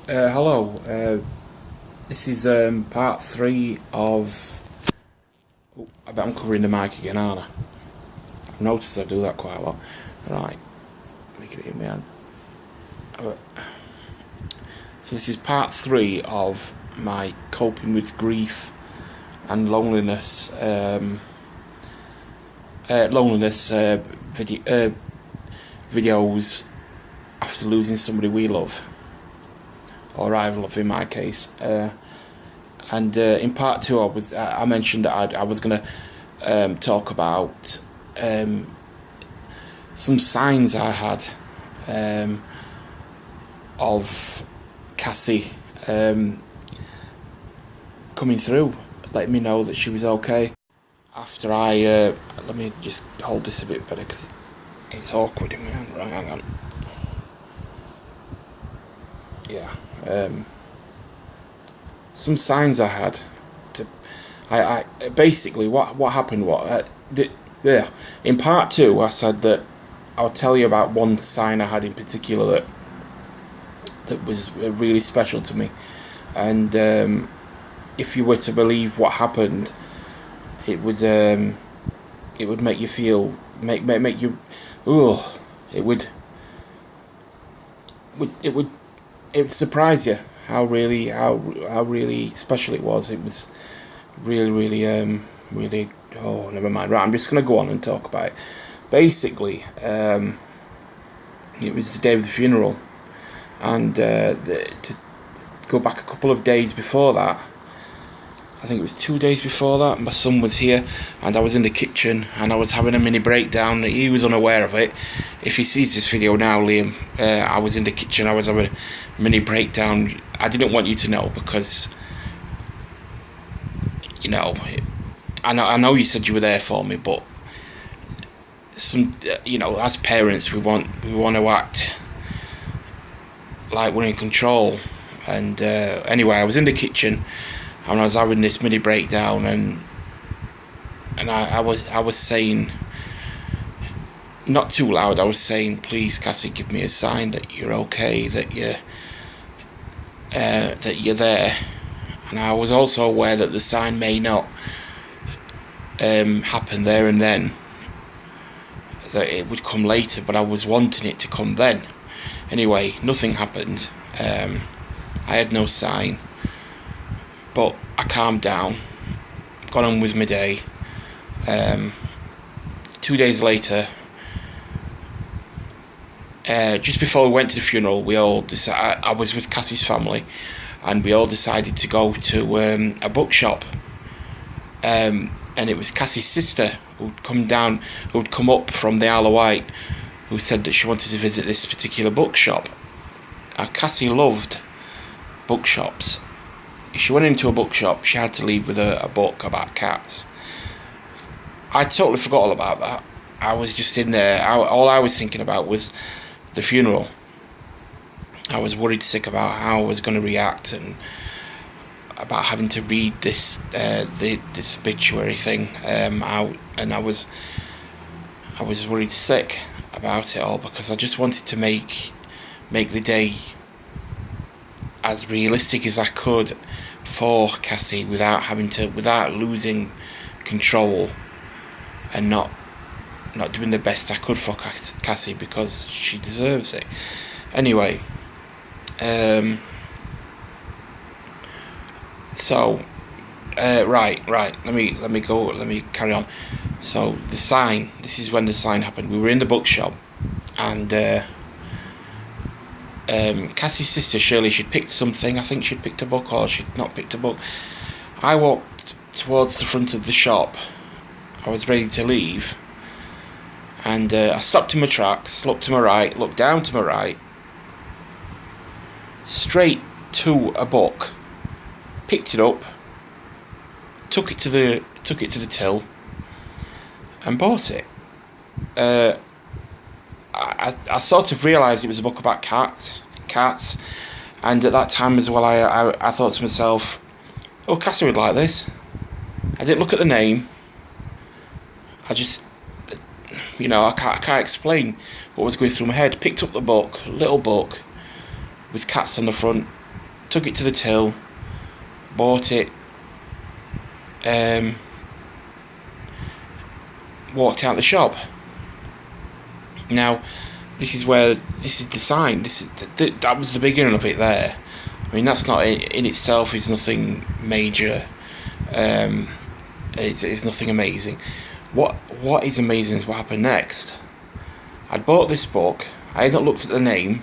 Hello. This is part three of. Oh, I bet I'm covering the mic again, aren't I? I've noticed I do that quite a lot. Right, make it in my hand. So this is part three of my coping with grief and loneliness. Videos after losing somebody we love, or I love in my case. And in part two, I mentioned that I was going to talk about some signs I had of Cassie coming through, letting me know that she was okay. After let me just hold this a bit better because it's awkward in my hand. Right, hang on. Yeah. Some signs I had. I basically what happened. Yeah. In part two, I said that I'll tell you about one sign I had in particular that was really special to me, and if you were to believe what happened, it would make you feel make you, oh, it would surprise you how really special it was. It was really, oh, never mind. Right, I'm just gonna go on and talk about it. Basically, it was the day of the funeral, and to go back a couple of days before that, I think it was 2 days before that, my son was here, and I was in the kitchen, and I was having a mini breakdown. He was unaware of it. If he sees this video now, Liam, I was in the kitchen, I was having a mini breakdown. I didn't want you to know because, you know, I know you said you were there for me, but as parents, we want to act like we're in control. And anyway, I was in the kitchen, and I was having this mini breakdown, and I was saying, not too loud, I was saying, please, Cassie, give me a sign that you're okay, that you're there. And I was also aware that the sign may not happen there and then, that it would come later, but I was wanting it to come then. Anyway, nothing happened. I had no sign. But I calmed down, got on with my day. 2 days later, just before we went to the funeral, we all decided, I was with Cassie's family, and we all decided to go to a bookshop. And it was Cassie's sister who'd come up from the Isle of Wight, who said that she wanted to visit this particular bookshop. Cassie loved bookshops. If she went into a bookshop, she had to leave with a book about cats. I totally forgot all about that. I was just in there. All I was thinking about was the funeral. I was worried sick about how I was going to react, and about having to read this obituary thing out, and I was worried sick about it all, because I just wanted to make the day as realistic as I could for Cassie, without losing control, and not doing the best I could for Cassie, because she deserves it. Anyway, so right. Let me carry on. So the sign. This is when the sign happened. We were in the bookshop, and Cassie's sister Shirley, she'd picked something. I think she'd picked a book, or she'd not picked a book. I walked towards the front of the shop. I was ready to leave, and I stopped in my tracks, looked to my right, looked down to my right, straight to a book, picked it up, took it to the till, and bought it. I sort of realised it was a book about cats, and at that time as well, I thought to myself, oh, Cassie would like this. I didn't look at the name. I just, I can't explain what was going through my head. Picked up the book, little book, with cats on the front, took it to the till, bought it, walked out the shop. Now, this is the sign. That was the beginning of it there. I mean, that's not in itself is nothing major. It's nothing amazing. What is amazing is what happened next. I'd bought this book. I had not looked at the name.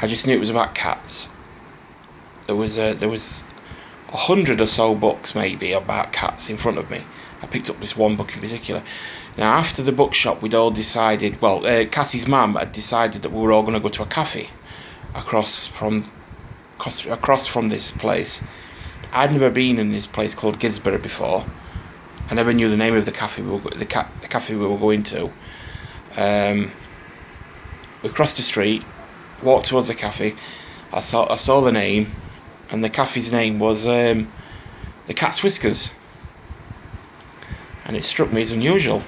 I just knew it was about cats. There was 100 or so books maybe about cats in front of me. I picked up this one book in particular. Now, after the bookshop, we'd all decided. Well, Cassie's mum had decided that we were all going to go to a cafe across from this place. I'd never been in this place called Gisborough before. I never knew the name of the cafe the cafe we were going to. We crossed the street, walked towards the cafe. I saw the name, and the cafe's name was the Cat's Whiskers, and it struck me as unusual.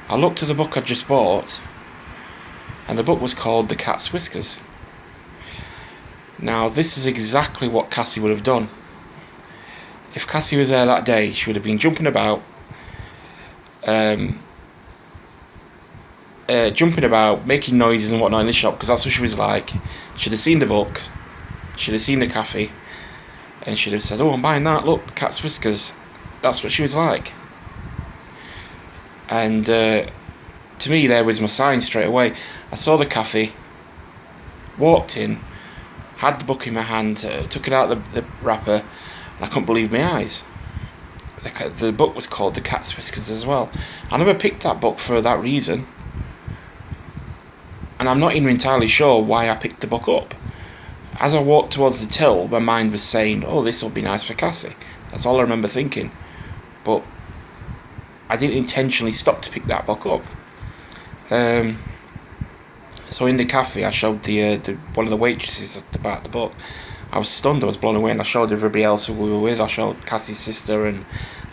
I looked at the book I'd just bought, and the book was called The Cat's Whiskers. Now, this is exactly what Cassie would have done. If Cassie was there that day, she would have been jumping about, making noises and whatnot in the shop, because that's what she was like. She'd have seen the book, she'd have seen the cafe, and she'd have said, "Oh, I'm buying that, look, Cat's Whiskers." That's what she was like. And to me, there was my sign straight away. I saw the cafe, walked in, had the book in my hand, took it out of the wrapper, and I couldn't believe my eyes. The book was called The Cat's Whiskers as well. I never picked that book for that reason, and I'm not even entirely sure why I picked the book up. As I walked towards the till, my mind was saying, "Oh, this will be nice for Cassie." That's all I remember thinking. But I didn't intentionally stop to pick that book up. So in the cafe, I showed the one of the waitresses about the book. I was stunned. I was blown away, and I showed everybody else who we were with. I showed Cassie's sister and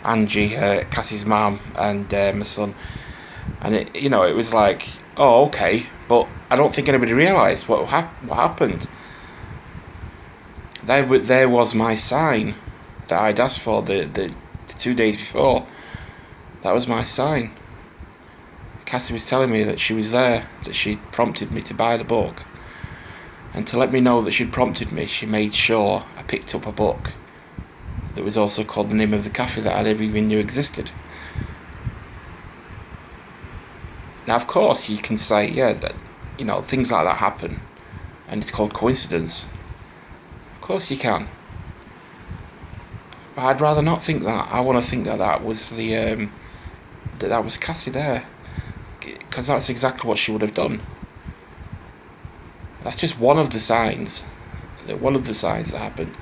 Angie, Cassie's mum, and my son. And it was like, oh, okay. But I don't think anybody realised what happened. There was my sign that I'd asked for the 2 days before. That was my sign. Cassie was telling me that she was there, that she'd prompted me to buy the book. And to let me know that she'd prompted me, she made sure I picked up a book that was also called the name of the cafe that I never even knew existed. Now, of course, you can say, yeah, that things like that happen, and it's called coincidence. Of course you can. But I'd rather not think that. I want to think that was that was Cassie there, because that's exactly what she would have done. That's just one of the signs. One of the signs that happened.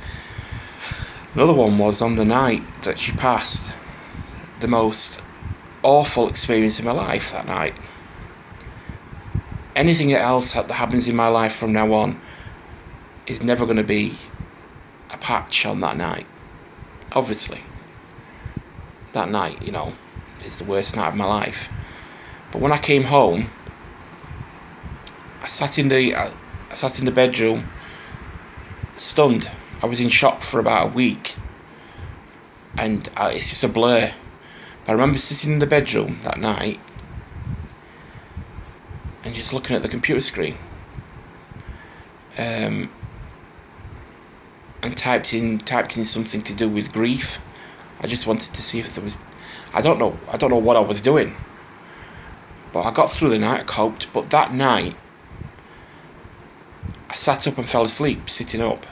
Another one was on the night that she passed. The most awful experience in my life that night. Anything else that happens in my life from now on is never going to be a patch on that night. Obviously. That night, is the worst night of my life. But when I came home, I sat in the bedroom, stunned. I was in shock for about a week, and it's just a blur. But I remember sitting in the bedroom that night and just looking at the computer screen, and typed in something to do with grief. I just wanted to see if there was. I don't know what I was doing, but I got through the night. I coped. But that night, I sat up and fell asleep, sitting up,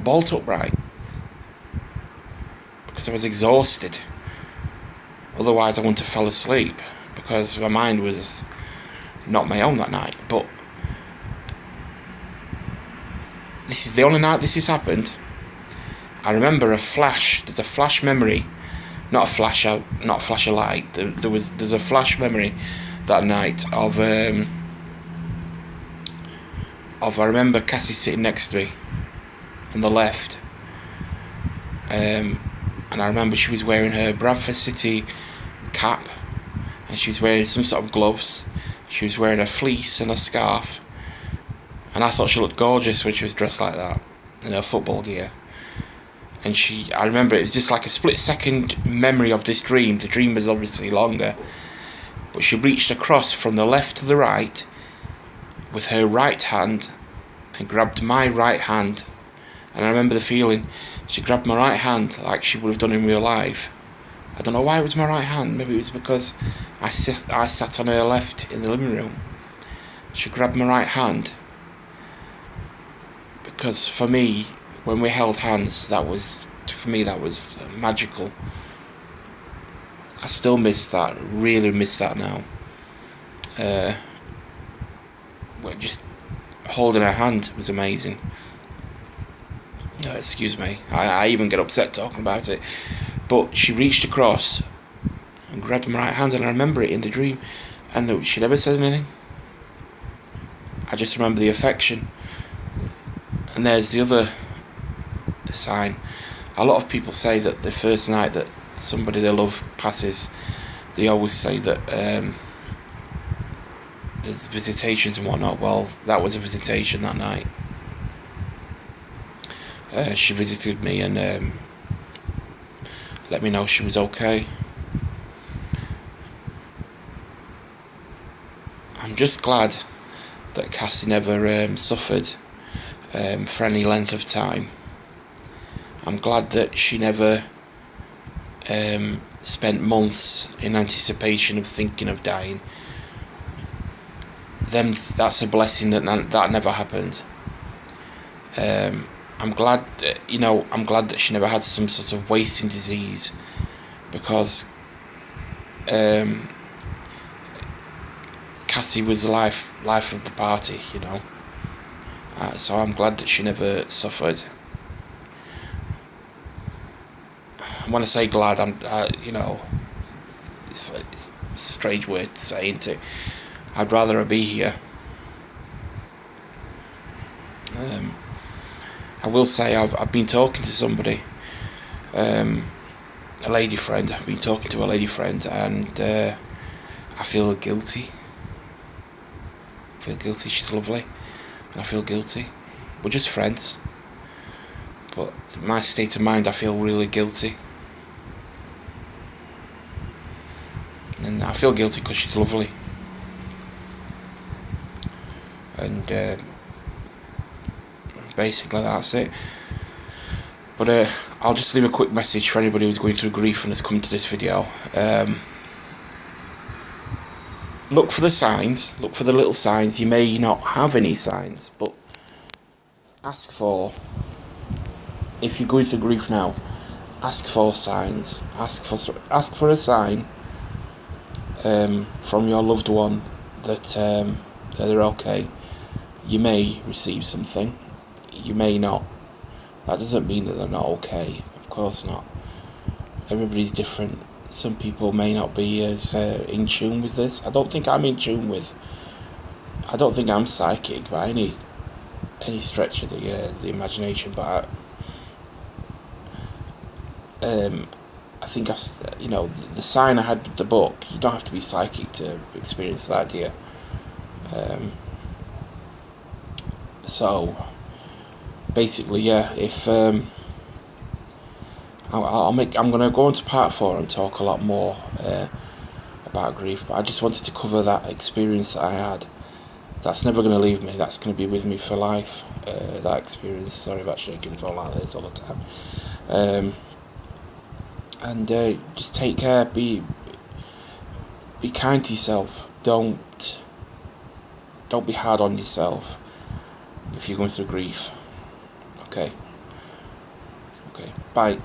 bolt upright, because I was exhausted. Otherwise, I wouldn't have fell asleep, because my mind was not my own that night. But this is the only night this has happened. I remember a flash. There's a flash memory, not a flash of light. There's a flash memory that night of I remember Cassie sitting next to me on the left, and I remember she was wearing her Bradford City cap, and she was wearing some sort of gloves. She was wearing a fleece and a scarf, and I thought she looked gorgeous when she was dressed like that in her football gear. And I remember it was just like a split second memory of this dream. The dream was obviously longer, but she reached across from the left to the right with her right hand and grabbed my right hand. And I remember the feeling. She grabbed my right hand like she would have done in real life. I don't know why it was my right hand. Maybe it was because I sat on her left in the living room. She grabbed my right hand. Because for me, when we held hands, that was magical. I still miss that. Really miss that now. Just holding her hand was amazing. Excuse me, I even get upset talking about it. But she reached across and grabbed my right hand, and I remember it in the dream. And she never said anything. I just remember the affection. And there's the other sign. A lot of people say that the first night that somebody they love passes, they always say that there's visitations and whatnot. Well, that was a visitation that night. She visited me and let me know she was okay. I'm just glad that Cassie never suffered for any length of time. I'm glad that she never spent months in anticipation of thinking of dying. Then that's a blessing that never happened. I'm glad that she never had some sort of wasting disease, because Cassie was the life of the party, so I'm glad that she never suffered. When I say glad, it's a strange word to say, isn't it? I'd rather her be here. I will say I've been talking to somebody, a lady friend. I've been talking to a lady friend, and I feel guilty. She's lovely, and I feel guilty. We're just friends, but my state of mind, I feel really guilty. And I feel guilty because she's lovely. And basically that's it. But I'll just leave a quick message for anybody who's going through grief and has come to this video. Look for the signs, look for the little signs. You may not have any signs, but ask for, if you're going through grief now, ask for signs. Ask for a sign from your loved one that they're okay. You may receive something, you may not. That doesn't mean that they're not okay. Of course not. Everybody's different. Some people may not be as in tune with this. I don't think I'm in tune with. I don't think I'm psychic by any stretch of the imagination. But I think the sign I had with the book. You don't have to be psychic to experience that, do you? So basically, yeah. If I'm going to go into part 4 and talk a lot more about grief, but I just wanted to cover that experience that I had. That's never going to leave me. That's going to be with me for life. That experience. Sorry about shaking the phone like this all the time. And just take care. Be kind to yourself. Don't be hard on yourself if you're going through grief. Okay. Bye.